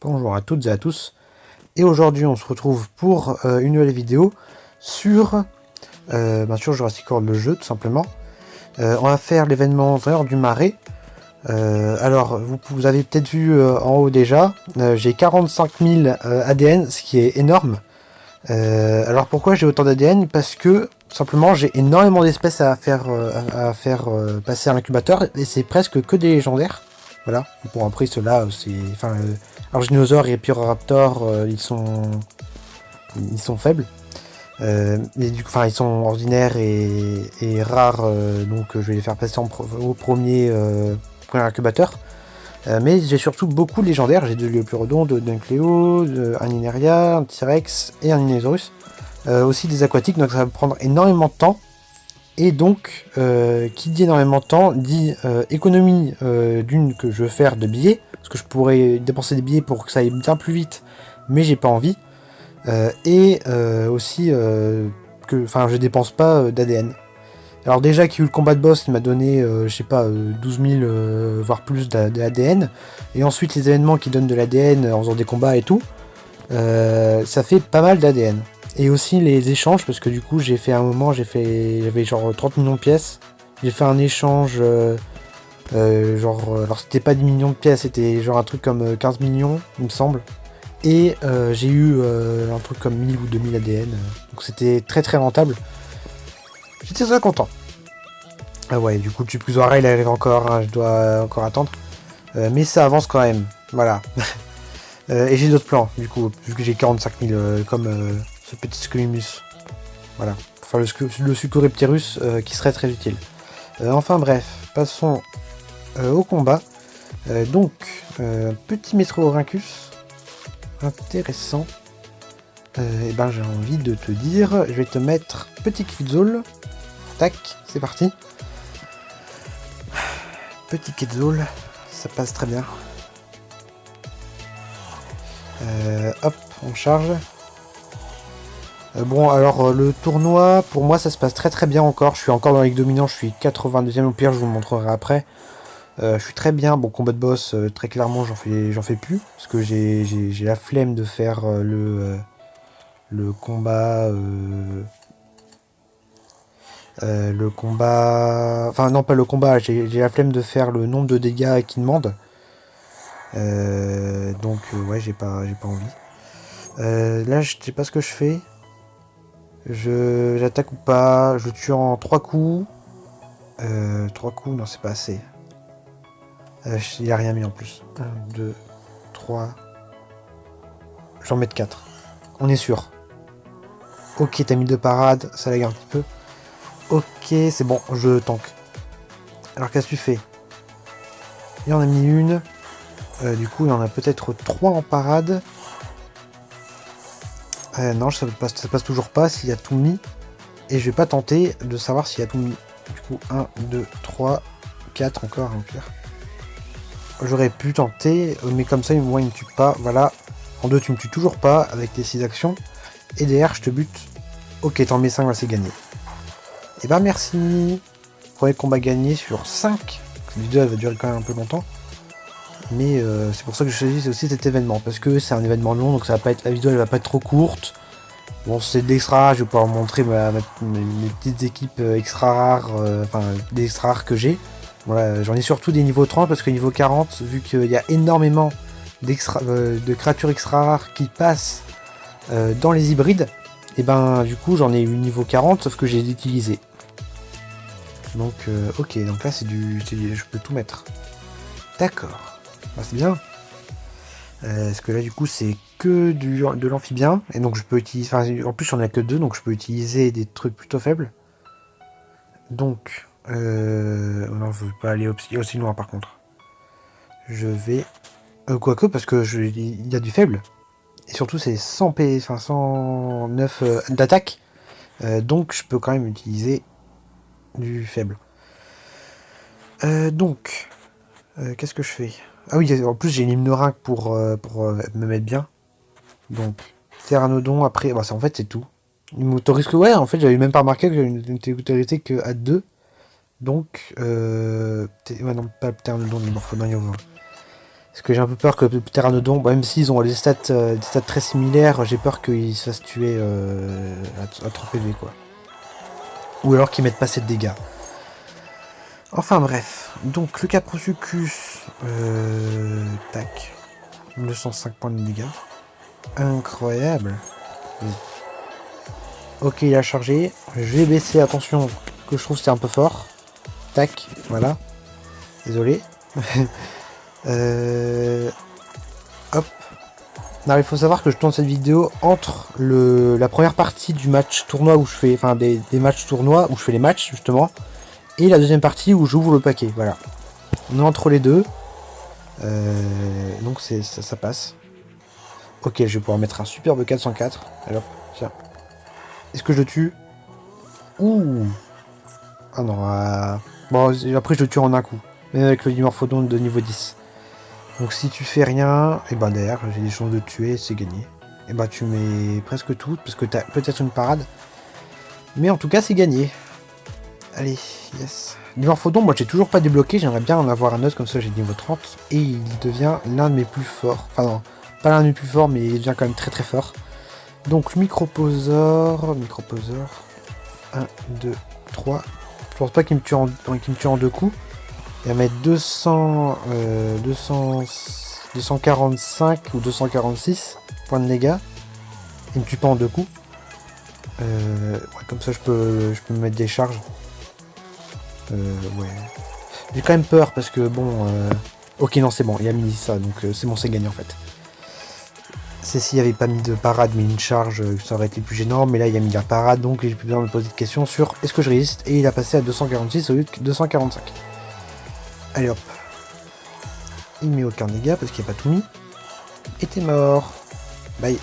Bonjour à toutes et à tous, et aujourd'hui on se retrouve pour une nouvelle vidéo sur, sur Jurassic World, le jeu tout simplement. On va faire l'événement Heure du Marais. Alors vous avez peut-être vu en haut déjà, j'ai 45 000 ADN, ce qui est énorme. Alors pourquoi j'ai autant d'ADN? Parce que tout simplement j'ai énormément d'espèces à faire, passer à l'incubateur, et c'est presque que des légendaires. Voilà, bon après ceux-là, c'est... Enfin, Arginosaure et Pyroraptor, ils sont faibles. Mais du coup, enfin, ils sont ordinaires et rares, donc je vais les faire passer au premier incubateur. Mais j'ai surtout beaucoup de légendaires, j'ai de Léoplurodon, d'un Cléo, un Ineria, un T-Rex et un Inésaurus. Aussi des aquatiques, donc ça va me prendre énormément de temps. Et donc, qui dit énormément de temps, dit économie d'une que je veux faire de billets, parce que je pourrais dépenser des billets pour que ça aille bien plus vite, mais j'ai pas envie. Et aussi que, enfin, je dépense pas d'ADN. Alors déjà qu'il y a eu le combat de boss qui m'a donné, je sais pas, 12 000 voire plus d'ADN, et ensuite les événements qui donnent de l'ADN en faisant des combats et tout, ça fait pas mal d'ADN. Et aussi les échanges, parce que du coup j'ai fait un moment, j'avais genre 30 millions de pièces, j'ai fait un échange, alors c'était pas 10 millions de pièces, c'était genre un truc comme 15 millions, il me semble, et j'ai eu un truc comme 1000 ou 2000 ADN, donc c'était très très rentable, j'étais très content. Ah ouais, du coup le plus oreille il arrive encore, hein, je dois encore attendre, mais ça avance quand même, voilà. Et j'ai d'autres plans, du coup, vu que j'ai 45 000 comme ce petit Squelimus. Voilà, pour faire le Sucureptirus qui serait très utile. Enfin bref, passons au combat. Donc, petit Metroorhynchus, intéressant. Et ben j'ai envie de te dire, je vais te mettre petit Quetzal. Tac, c'est parti. Petit Quetzal, ça passe très bien. Hop, on charge. Bon, alors le tournoi, pour moi, ça se passe très très bien encore. Je suis encore dans la Ligue dominant, je suis 82e au pire, je vous le montrerai après. Je suis très bien. Bon, combat de boss, très clairement, j'en fais plus. Parce que j'ai la flemme de faire le combat... le combat... Enfin, non, pas le combat, j'ai la flemme de faire le nombre de dégâts qu'il demande. Donc, ouais, j'ai pas envie. Là, je sais pas ce que je fais. J'attaque ou pas, je tue en 3 coups. 3 coups, non c'est pas assez. Il n'y a rien mis en plus. 1, 2, 3. J'en mets 4. On est sûr. Ok, t'as mis 2 parades, ça lag un petit peu. Ok, c'est bon, je tank. Alors qu'est-ce que tu fais? Il en a mis une. Du coup, il y en a peut-être 3 en parade. Non, ça passe toujours pas s'il y a tout mis. Et je vais pas tenter de savoir s'il y a tout mis. Du coup, 1, 2, 3, 4 encore, un pire. J'aurais pu tenter, mais comme ça, moi, il me tue pas. Voilà. En 2, tu me tues toujours pas avec tes 6 actions. Et derrière, je te bute. Ok, t'en mets 5, là, c'est gagné. Et ben, merci. Premier combat gagné sur 5. La vidéo, elle va durer quand même un peu longtemps. Mais c'est pour ça que je choisis aussi cet événement. Parce que c'est un événement long, donc ça va pas être, la vidéo, elle va pas être trop courte. Bon, c'est de l'extra rare, je vais pouvoir vous montrer mes petites équipes extra rares, enfin des extra rares que j'ai. Voilà, j'en ai surtout des niveaux 30 parce que niveau 40, vu qu'il y a énormément de créatures extra rares qui passent dans les hybrides, et ben du coup j'en ai eu niveau 40 sauf que j'ai utilisé. Donc ok, donc là je peux tout mettre. D'accord, bah, c'est bien. Parce que là du coup c'est que de l'amphibien, et donc je peux utiliser, enfin en plus j'en ai que 2, donc je peux utiliser des trucs plutôt faibles. Donc, non je veux pas aller aussi loin par contre. Je vais, quoique parce que il y a du faible, et surtout c'est 100 P, enfin 109 d'attaque, donc je peux quand même utiliser du faible. Donc, qu'est-ce que je fais? Ah oui, en plus j'ai une Hymnorynque pour me mettre bien. Donc, Pteranodon, après, bah, en fait c'est tout. Il m'autorise que, ouais, en fait j'avais même pas remarqué que n'était autorisé que à 2. Donc, ouais, non, pas Pteranodon, ni Morphodon, Parce que j'ai un peu peur que Pteranodon, même s'ils ont des stats très similaires, j'ai peur qu'ils se fassent tuer à 3 PV quoi. Ou alors qu'ils mettent pas assez de dégâts. Enfin bref, donc le Caprosuchus, tac, 205 points de dégâts. Incroyable. Oui. Ok, il a chargé. Je vais baisser, attention, que je trouve c'était un peu fort. Tac, voilà. Désolé. Hop. Alors il faut savoir que je tourne cette vidéo entre la première partie du match tournoi où je fais, enfin des matchs tournois où je fais les matchs justement, et la deuxième partie où j'ouvre le paquet, voilà. On est entre les deux. Donc ça passe. Ok, je vais pouvoir mettre un superbe 404. Alors, tiens. Est-ce que je le tue? Ouh. Ah non, bon, après je le tue en un coup. Même avec le Dimorphodon de niveau 10. Donc si tu fais rien, et ben derrière, j'ai des chances de te tuer, c'est gagné. Et ben tu mets presque tout, parce que t'as peut-être une parade. Mais en tout cas, c'est gagné. Allez, yes. Dimorphodon, moi j'ai toujours pas débloqué, j'aimerais bien en avoir un autre, comme ça j'ai niveau 30. Et il devient l'un de mes plus forts. Enfin non, pas l'un de mes plus forts, mais il devient quand même très très fort. Donc Microposaure, 1, 2, 3. Je pense pas qu'il me tue en 2 coups. Il va mettre 245 ou 246 points de dégâts. Il me tue pas en 2 coups. Ouais, comme ça je peux me mettre des charges. Ouais. J'ai quand même peur parce que bon... Ok non c'est bon, il a mis ça, donc c'est bon, c'est gagné en fait. C'est s'il n'y avait pas mis de parade mais une charge, ça aurait été plus gênant, mais là il a mis la parade, donc j'ai plus besoin de me poser de questions sur est-ce que je résiste, et il a passé à 246 au lieu de 245. Allez hop. Il met aucun dégât parce qu'il n'a pas tout mis. Et t'es mort. Bye.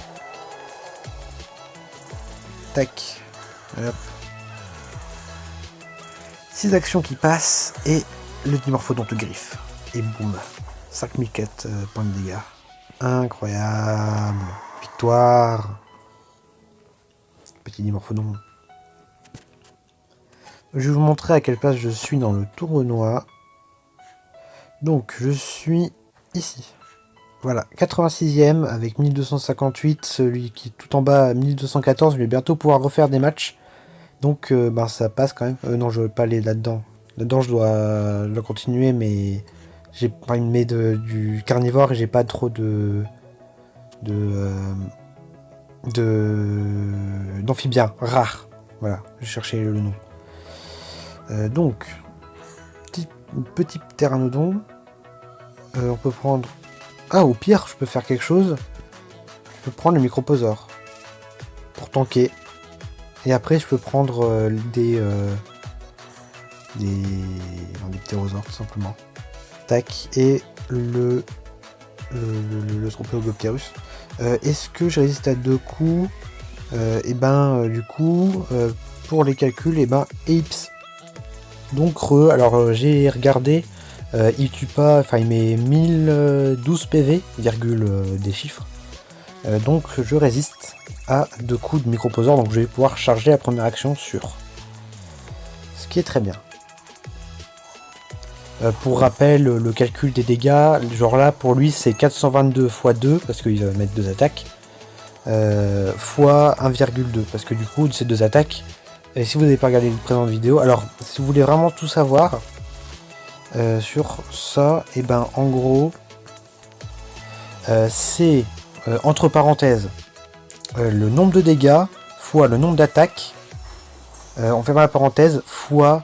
Tac. Hop. 6 actions qui passent et le Dimorphodon te griffe. Et boum. 5004 points de dégâts. Incroyable. Victoire. Petit Dimorphodon. Je vais vous montrer à quelle place je suis dans le tournoi. Donc je suis ici. Voilà, 86e avec 1258, celui qui est tout en bas à 1214, je vais bientôt pouvoir refaire des matchs. Donc ben, ça passe quand même. Non, je ne veux pas aller là-dedans. Là-dedans, je dois continuer, mais j'ai pas une met du carnivore et j'ai pas trop d'amphibiens rares. Voilà, je cherchais le nom. Donc, petit pteranodon. On peut prendre... Ah, au pire, je peux faire quelque chose. Je peux prendre le Microposaure pour tanker. Et après, je peux prendre des ptérosaures, tout simplement. Tac. Et le Stropéogopterus. Est-ce que je résiste à 2 coups? Et ben, du coup, pour les calculs, et ben, Apes. Donc, alors, j'ai regardé. Il tue pas, enfin il met 1012 PV, virgule des chiffres. Donc je résiste à 2 coups de Microposaure, donc je vais pouvoir charger la première action sur. Ce qui est très bien. Pour rappel, le calcul des dégâts, genre là pour lui c'est 422 x 2, parce qu'il va mettre 2 attaques, fois 1,2, parce que du coup c'est 2 attaques. Et si vous n'avez pas regardé le présent vidéo, alors si vous voulez vraiment tout savoir, sur ça, et ben en gros c'est entre parenthèses le nombre de dégâts fois le nombre d'attaques, on ferme la parenthèse, fois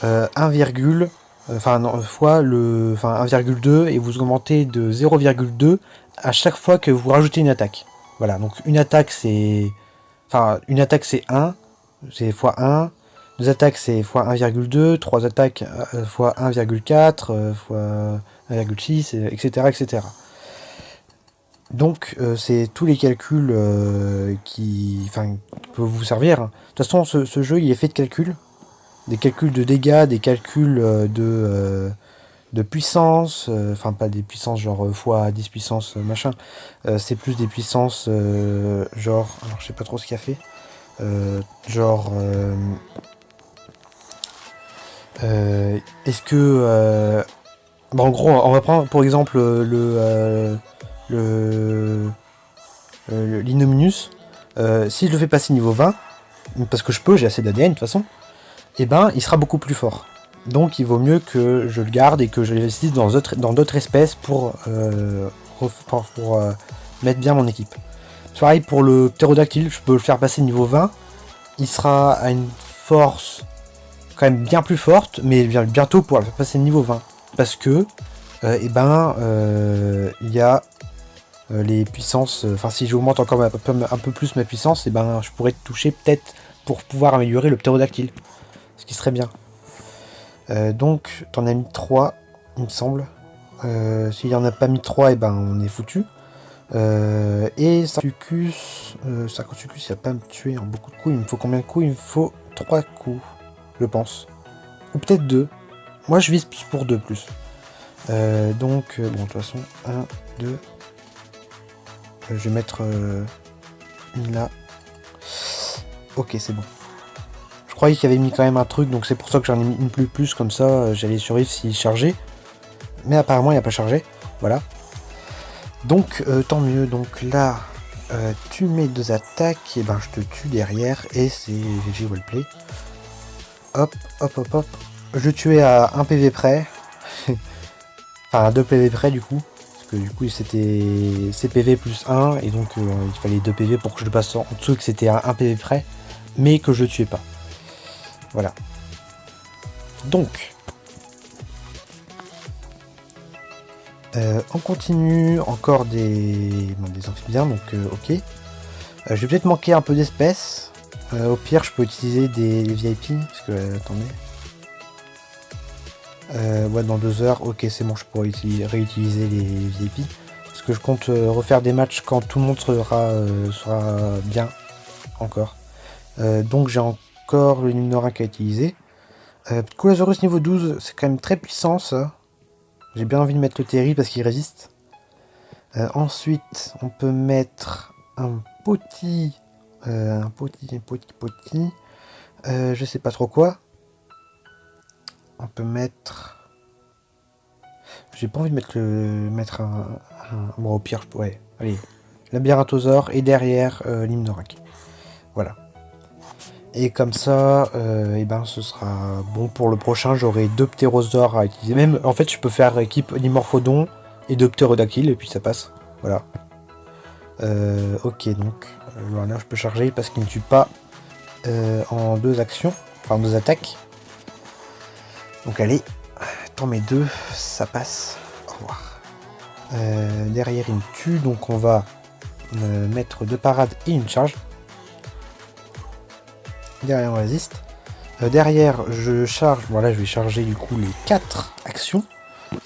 1, enfin non, fois le 1,2 et vous augmentez de 0,2 à chaque fois que vous rajoutez une attaque. Voilà, donc une attaque c'est 1, c'est fois 1. 2 attaques c'est x 1,2, 3 attaques x 1,4, x 1,6, etc., etc. Donc c'est tous les calculs qui peuvent vous servir. De toute façon ce jeu il est fait de calculs. Des calculs de dégâts, des calculs de puissance, enfin pas des puissances genre x 10 puissance machin. C'est plus des puissances genre, alors je sais pas trop ce qu'il a fait. Genre... est-ce que Bah, en gros, on va prendre pour exemple l'Innominus. Si je le fais passer niveau 20, parce que je peux, j'ai assez d'ADN de toute façon, et ben il sera beaucoup plus fort. Donc il vaut mieux que je le garde et que je l'investisse dans d'autres espèces pour mettre bien mon équipe. Pareil pour le ptérodactyle, je peux le faire passer niveau 20. Il sera à une force quand même bien plus forte, mais bientôt pour le faire passer niveau 20. Parce que il y a les puissances. Enfin, si j'augmente encore un peu plus ma puissance, et ben je pourrais toucher peut-être pour pouvoir améliorer le ptérodactyle. Ce qui serait bien. Donc, t'en as mis 3, il me semble. S'il n'y en a pas mis 3, et ben on est foutu. Et Sarcosuchus, il va pas me tuer en beaucoup de coups. Il me faut combien de coups? Il me faut 3 coups, je pense. Ou peut-être 2. Moi, je vise pour 2 plus. Bon, de toute façon, 1, 2. Je vais mettre une là. Ok, c'est bon. Je croyais qu'il y avait mis quand même un truc, donc c'est pour ça que j'en ai mis une plus, comme ça j'allais survivre s'il chargeait. Mais apparemment il n'a pas chargé, voilà. Donc tant mieux, donc là tu mets 2 attaques, et ben je te tue derrière, et c'est GG Wellplay. Hop, hop, hop, hop. Je tuais à 1 PV près. Enfin à 2 PV près du coup. Parce que du coup c'était CPV plus 1, et donc il fallait 2 PV pour que je le passe en dessous, que c'était à 1 PV près, mais que je tuais pas. Voilà. Donc, on continue encore des amphibiens, donc ok. Je vais peut-être manquer un peu d'espèces. Au pire, je peux utiliser des VIP, parce que, attendez. Ouais, dans 2 heures, ok, c'est bon, je pourrais réutiliser les VIP. Parce que je compte refaire des matchs quand tout le monde sera bien, encore. Donc j'ai encore le Nimnorak à utiliser. Coolasaurus niveau 12, c'est quand même très puissant ça. J'ai bien envie de mettre le Terry parce qu'il résiste. Ensuite, on peut mettre un poti. Je sais pas trop quoi. On peut mettre. J'ai pas envie de mettre bon, au pire, ouais. Allez. Labyrinthosaure et derrière l'Hymnorak. Voilà. Et comme ça, et ben ce sera bon pour le prochain. J'aurai 2 ptérosaures à utiliser. Même en fait, je peux faire équipe Dimorphodon et 2 ptérodactyles et puis ça passe. Voilà. Ok, donc voilà, je peux charger parce qu'il ne tue pas en 2 actions, enfin 2 attaques. Donc allez, t'en mets 2, ça passe. Au revoir. Derrière, il me tue, donc on va mettre 2 parades et une charge. Derrière on résiste. Derrière je charge, voilà, je vais charger du coup les 4 actions.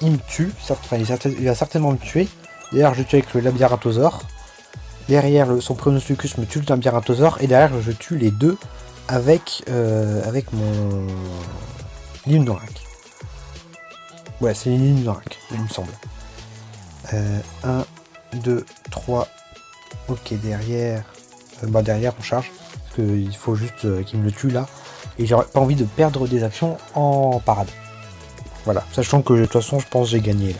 Il me tue, enfin il va certainement me tuer. Derrière je tue avec le Labyrinthosaure. Derrière son Pronostucus me tue le Labyrinthosaure. Et derrière je tue les 2 avec mon Limnorak. Ouais, c'est Limnorak, il me semble. 1, 2, 3. Ok, derrière. Derrière on charge. Il faut juste qu'il me le tue là. Et j'aurais pas envie de perdre des actions en parade. Voilà, sachant que de toute façon je pense que j'ai gagné là.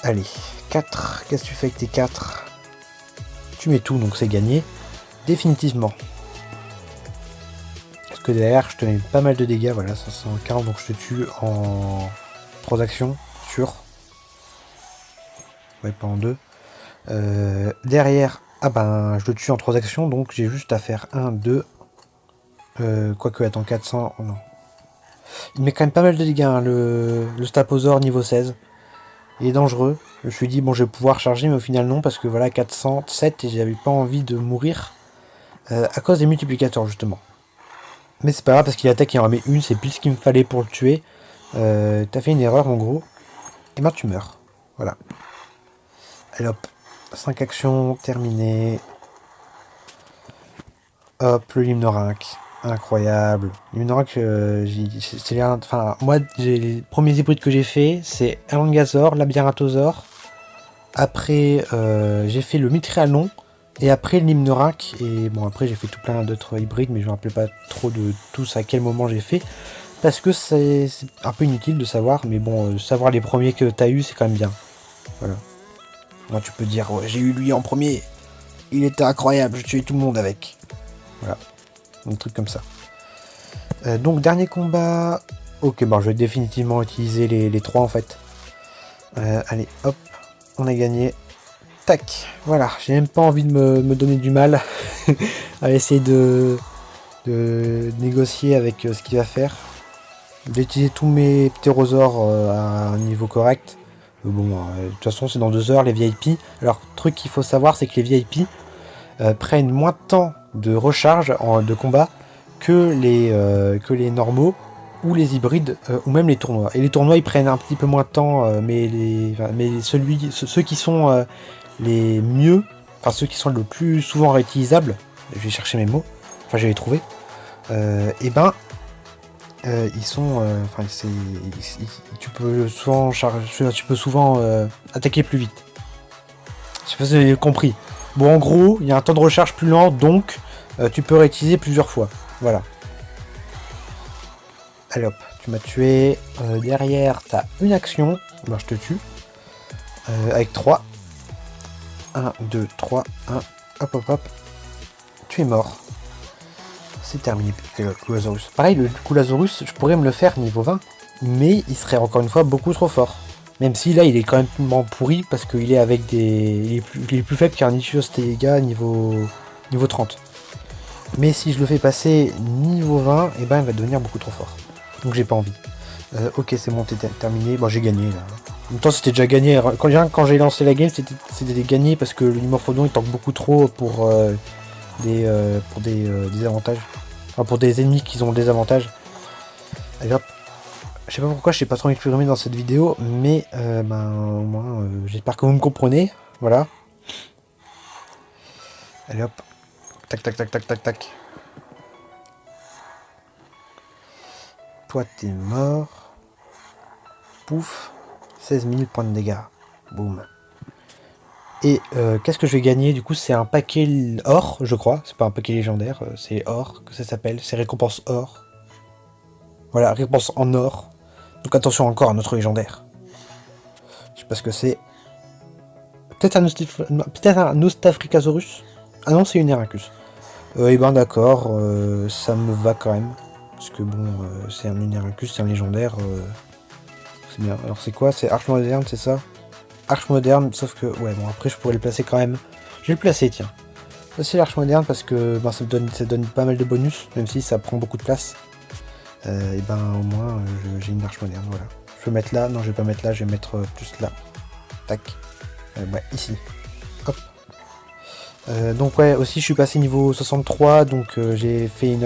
Allez, 4. Qu'est-ce que tu fais avec tes 4? Tu mets tout, donc c'est gagné. Définitivement. Parce que derrière je te mets pas mal de dégâts, voilà, 540, donc je te tue en 3 actions, sûr. Ouais, pas en 2. Derrière, ah ben, je le tue en 3 actions, donc j'ai juste à faire 1, 2. Quoique, attends, 400. Oh non. Il met quand même pas mal de dégâts, hein, le Staposaure niveau 16. Il est dangereux. Je me suis dit, bon, je vais pouvoir charger, mais au final, non, parce que voilà, 407 et j'avais pas envie de mourir à cause des multiplicateurs, justement. Mais c'est pas grave, parce qu'il attaque et en remet une, c'est plus ce qu'il me fallait pour le tuer. T'as fait une erreur, en gros. Et ben, tu meurs. Voilà. Allez hop. 5 actions terminées. Hop, le Limnorak. Incroyable. Limnorak, enfin, moi, les premiers hybrides que j'ai fait, c'est Elongasaur, Labyrinthosaure. Après, j'ai fait le Mitréalon. Et après, le Limnorak. Et bon, après, j'ai fait tout plein d'autres hybrides, mais je me rappelle pas trop de tous à quel moment j'ai fait. parce que c'est un peu inutile de savoir, mais bon, savoir les premiers que t'as eu, c'est quand même bien. Voilà. Moi, tu peux dire, ouais, j'ai eu lui en premier, il était incroyable, je tuais tout le monde avec. Voilà, un truc comme ça. Donc, dernier combat. Ok, bon, je vais définitivement utiliser les trois en fait. Allez, hop, on a gagné. Tac, voilà, j'ai même pas envie de me donner du mal à essayer de négocier avec ce qu'il va faire. J'ai utilisé tous mes ptérosaures à un niveau correct. Bon, de toute façon, c'est dans 2 heures les VIP. Alors, truc qu'il faut savoir, c'est que les VIP prennent moins de temps de recharge de combat que les normaux ou les hybrides ou même les tournois. Et les tournois, ils prennent un petit peu moins de temps, mais ceux qui sont les mieux, enfin ceux qui sont le plus souvent réutilisables, je vais chercher mes mots, enfin je vais les trouver, et ben ils sont, enfin tu peux souvent attaquer plus vite. Je sais pas si vous avez compris. Bon, en gros, il y a un temps de recharge plus lent, donc tu peux réutiliser plusieurs fois. Voilà. Allez hop, tu m'as tué. Derrière, t'as une action. Ben, je te tue. Avec 3. 1, 2, 3, 1. Hop, hop, hop. Tu es mort. C'est terminé, le Coolosaurus. Pareil, le Coolosaurus, je pourrais me le faire niveau 20. Mais il serait encore une fois beaucoup trop fort. Même si là, il est quand même pourri parce qu'il est avec des... Il est plus faible qu'un Ichiostega niveau 30. Mais si je le fais passer niveau 20, et ben il va devenir beaucoup trop fort. Donc j'ai pas envie. Ok, c'est bon, t'es terminé. Bon, j'ai gagné là. En même temps, c'était déjà gagné. Quand j'ai lancé la game, c'était gagné parce que le Dimorphodon il tank beaucoup trop pour des avantages. Enfin, pour des ennemis qui ont des avantages. Allez hop. Je sais pas pourquoi je sais pas trop m'exprimer dans cette vidéo, mais ben, au moins j'espère que vous me comprenez. Voilà. Allez hop. Tac tac tac tac tac tac. Toi t'es mort. Pouf. 16 000 points de dégâts. Boum. Et qu'est-ce que je vais gagner? Du coup, c'est un paquet or, je crois. C'est pas un paquet légendaire, c'est or que ça s'appelle. C'est récompense or. Voilà, récompense en or. Donc attention, encore un autre légendaire. Je sais pas ce que c'est. Peut-être un Ostafricasaurus. Ah non, c'est une Heracus. Et ben d'accord, ça me va quand même. Parce que bon, c'est un Heracus, c'est un légendaire. C'est bien. Alors c'est quoi? C'est Arche Moderne, c'est ça? Arche Moderne, sauf que... Ouais, bon, après je pourrais le placer quand même. Je vais le placer, tiens. C'est l'Arche Moderne parce que ben, ça donne pas mal de bonus, même si ça prend beaucoup de place. Et ben au moins, j'ai une Arche Moderne, voilà. Je vais mettre là, non je vais pas mettre là, je vais mettre plus là. Tac. Ouais, ici. Hop. Donc ouais, aussi je suis passé niveau 63, donc j'ai fait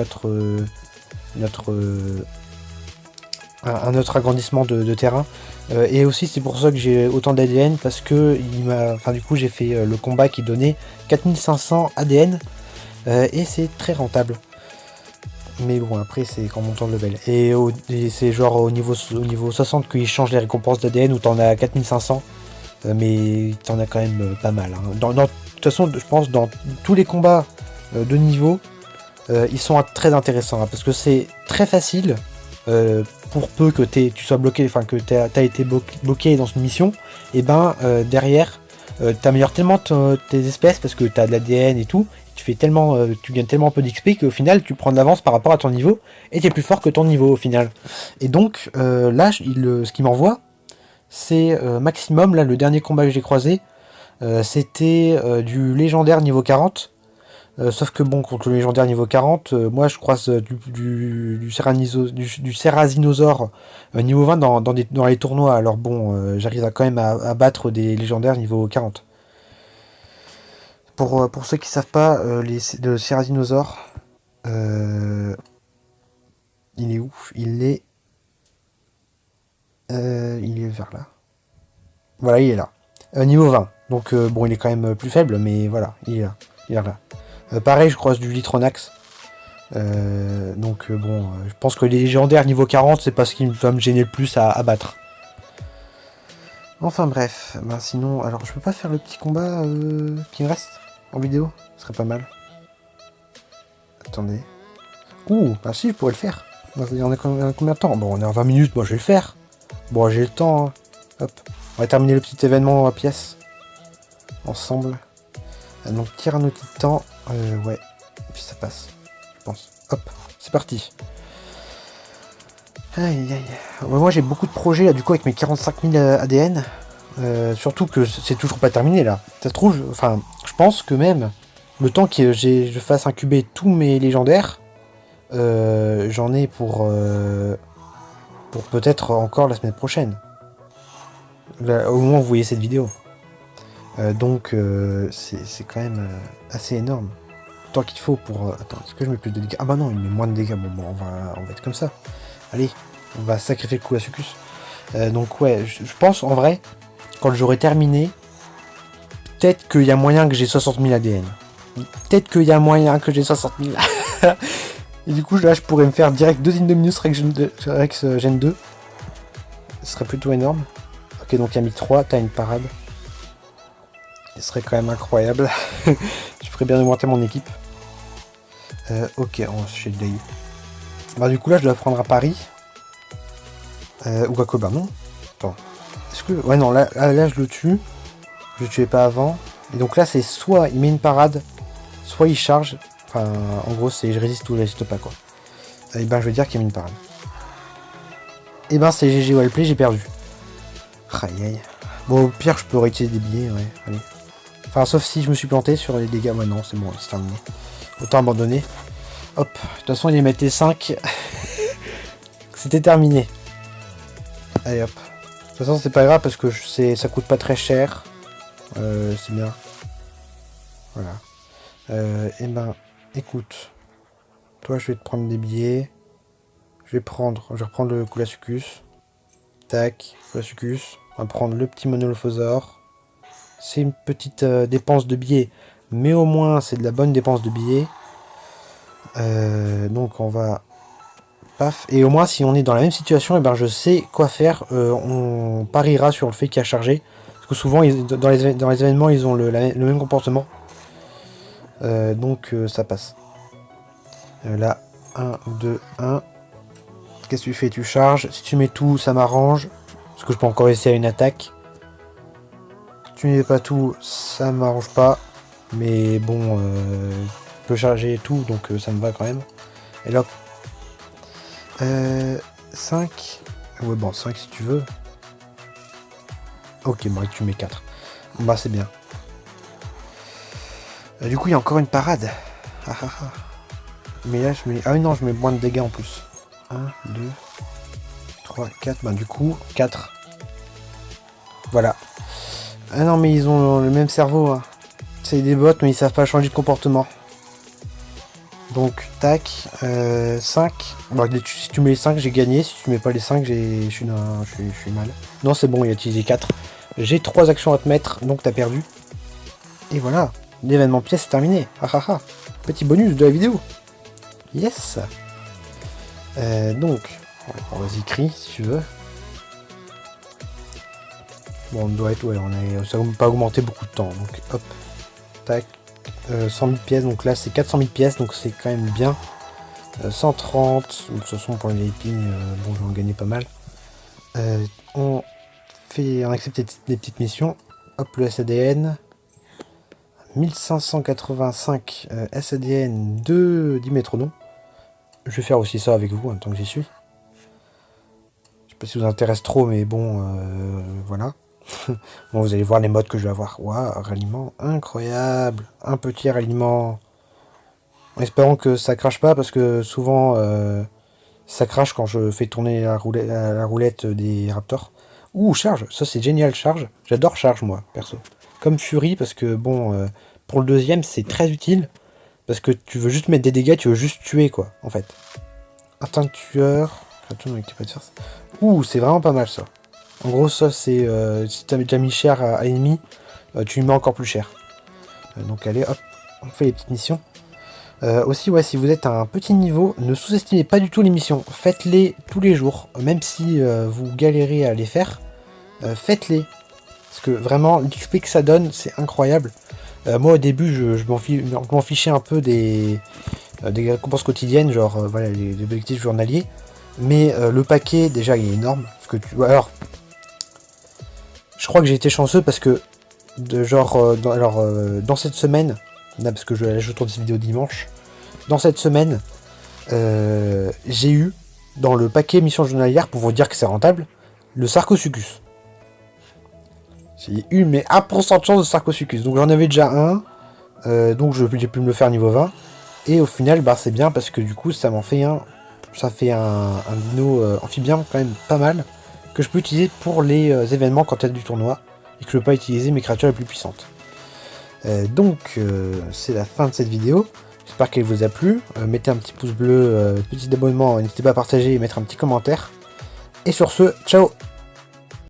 un autre agrandissement de terrain. Et aussi c'est pour ça que j'ai autant d'ADN, parce que du coup j'ai fait le combat qui donnait 4500 ADN, et c'est très rentable. Mais bon, après c'est qu'en montant de level. Et c'est genre au niveau 60 qu'ils changent les récompenses d'ADN, où t'en as 4500. Mais t'en as quand même pas mal. Hein. De toute façon, je pense dans tous les combats de niveau, ils sont très intéressants. Hein, parce que c'est très facile, pour peu que tu sois bloqué, enfin que t'as été bloqué dans une mission, et ben derrière, t'améliores tellement tes espèces parce que t'as de l'ADN et tout. Tu gagnes tellement peu d'XP qu'au final tu prends de l'avance par rapport à ton niveau et t'es plus fort que ton niveau au final. Et donc là, ce qu'il m'envoie, c'est maximum, là le dernier combat que j'ai croisé, c'était du légendaire niveau 40. Sauf que bon, contre le légendaire niveau 40, moi je croise du Cerazinosaure niveau 20 dans les tournois. Alors bon, j'arrive quand même à battre des légendaires niveau 40. Pour ceux qui savent pas, le Cerazinosaure, il est où? Il est vers là. Voilà, il est là. Niveau 20. Donc bon, il est quand même plus faible, mais voilà, il est là. Il est là. Pareil, je croise du Litronax. Donc bon, je pense que les légendaires niveau 40, c'est pas ce qui va me gêner le plus à battre. Enfin bref, ben sinon, alors je peux pas faire le petit combat qui me reste en vidéo, ce serait pas mal. Attendez. Ouh, bah si, je pourrais le faire. On est combien de temps? Bon, on est en 20 minutes, moi je vais le faire. Bon, j'ai le temps. Hein. Hop. On va terminer le petit événement à pièce. Ensemble. Donc, Tyranno Titan. Ouais. Et puis ça passe. Je pense. Hop. C'est parti. Aïe aïe. Moi j'ai beaucoup de projets là, du coup, avec mes 45 000 ADN. Surtout que c'est toujours pas terminé là. Ça se trouve, enfin, je pense que même le temps que je fasse incuber tous mes légendaires, j'en ai pour peut-être encore la semaine prochaine. Là, au moment où vous voyez cette vidéo. Donc c'est quand même assez énorme. Le temps qu'il faut pour... Attends, est-ce que je mets plus de dégâts? Ah bah non, il met moins de dégâts. Bon, on va être comme ça. Allez, on va sacrifier le coup à Succus. Donc ouais, je pense en vrai, quand j'aurai terminé, peut-être qu'il y a moyen que j'ai 60 000 ADN. Peut-être qu'il y a moyen que j'ai 60 000. Et du coup, là, je pourrais me faire direct 2 Indominus Rex Gen 2. Ce serait plutôt énorme. Ok, donc il y a mis 3, t'as une parade. Ce serait quand même incroyable. Je ferais bien augmenter mon équipe. Ok, on se chez Day. Bah du coup là je dois prendre à Paris. Ou à Coba, non? Attends. Est-ce que... Ouais non, là je le tue. Je le tuais pas avant. Et donc là c'est soit il met une parade, soit il charge. Enfin en gros c'est je résiste ou je résiste pas quoi. Et ben je vais dire qu'il y a une parade. Et ben c'est GG Wellplay, j'ai perdu. Aïe aïe. Bon au pire je peux réutiliser des billets, ouais, allez. Enfin sauf si je me suis planté sur les dégâts. Ouais non c'est bon, c'est terminé. Autant abandonner. Hop, de toute façon il mettait 5. C'était terminé. Allez hop. De toute façon c'est pas grave parce que ça coûte pas très cher. C'est bien. Voilà. Et ben, écoute. Toi je vais te prendre des billets. Je vais reprendre le Coolasucus. Tac, Coolasucus. On va prendre le petit Monolophosaure. C'est une petite dépense de billets. Mais au moins c'est de la bonne dépense de billets. Donc on va... Paf. Et au moins si on est dans la même situation, et ben je sais quoi faire. On pariera sur le fait qu'il a chargé. Parce que souvent dans les événements ils ont le même comportement. Donc ça passe. Là, 1, 2, 1. Qu'est-ce que tu fais? Tu charges. Si tu mets tout, ça m'arrange. Parce que je peux encore essayer à une attaque. Tu mets pas tout, ça m'arrange pas. Mais bon, je peux charger tout, donc ça me va quand même. Et là, 5. Ouais, bon, 5 si tu veux. Ok, bon, tu mets 4. Bah, c'est bien. Du coup, il y a encore une parade. Ah, ah, ah. Mais là, je mets... Ah oui, non, je mets moins de dégâts en plus. 1, 2, 3, 4. Bah, du coup, 4. Voilà. Ah non, mais ils ont le même cerveau. Hein. C'est des bots, mais ils savent pas changer de comportement. Donc, tac. 5. Bon, si tu mets les 5, j'ai gagné. Si tu mets pas les 5, je suis mal. Non, c'est bon, il a utilisé 4. J'ai 3 actions à te mettre, donc t'as perdu. Et voilà. L'événement pièce est terminé. Ah ah ah. Petit bonus de la vidéo. Yes. Donc, vas-y, crie si tu veux. Bon, on doit être, ouais, ça va pas augmenter beaucoup de temps. Donc, hop, tac, 100 000 pièces. Donc là, c'est 400 000 pièces, donc c'est quand même bien. 130. De toute façon, pour les épines, bon, je vais en gagner pas mal. On accepte des petites missions. Hop, le SADN. 1585 SADN de Dimétrodon. Je vais faire aussi ça avec vous en tant que j'y suis. Je sais pas si ça vous intéresse trop, mais bon, voilà. Bon, vous allez voir les modes que je vais avoir. Waouh, ralliement incroyable. Un petit ralliement. En espérant que ça crache pas, parce que souvent, ça crache quand je fais tourner la roulette des raptors. Ouh, charge. Ça, c'est génial, charge. J'adore charge, moi, perso. Comme Fury, parce que, bon, pour le deuxième, c'est très utile. Parce que tu veux juste mettre des dégâts, tu veux juste tuer, quoi, en fait. Atteint tueur. Ouh, c'est vraiment pas mal, ça. En gros, ça, c'est... si tu as déjà mis cher à ennemi, tu lui mets encore plus cher. Donc, allez, hop, on fait les petites missions. Aussi, ouais, si vous êtes à un petit niveau, ne sous-estimez pas du tout les missions. Faites-les tous les jours. Même si vous galérez à les faire, faites-les. Parce que vraiment, l'XP que ça donne, c'est incroyable. Moi, au début, je m'en fichais un peu des des récompenses quotidiennes, genre voilà les objectifs journaliers. Mais le paquet déjà il est énorme. Parce que alors, je crois que j'ai été chanceux parce que dans cette semaine, là, parce que je tourne cette vidéo dimanche, dans cette semaine, j'ai eu dans le paquet mission journalière, pour vous dire que c'est rentable, le Sarcosuchus. J'ai eu mais 1% de chance de Sarcosuchus. Donc j'en avais déjà un. Donc j'ai pu me le faire niveau 20. Et au final, bah, c'est bien parce que du coup, ça m'en fait un. Ça fait un dino amphibien quand même pas mal. Que je peux utiliser pour les événements quand il y a du tournoi. Et que je peux pas utiliser mes créatures les plus puissantes. C'est la fin de cette vidéo. J'espère qu'elle vous a plu. Mettez un petit pouce bleu, petit abonnement. N'hésitez pas à partager et mettre un petit commentaire. Et sur ce, ciao!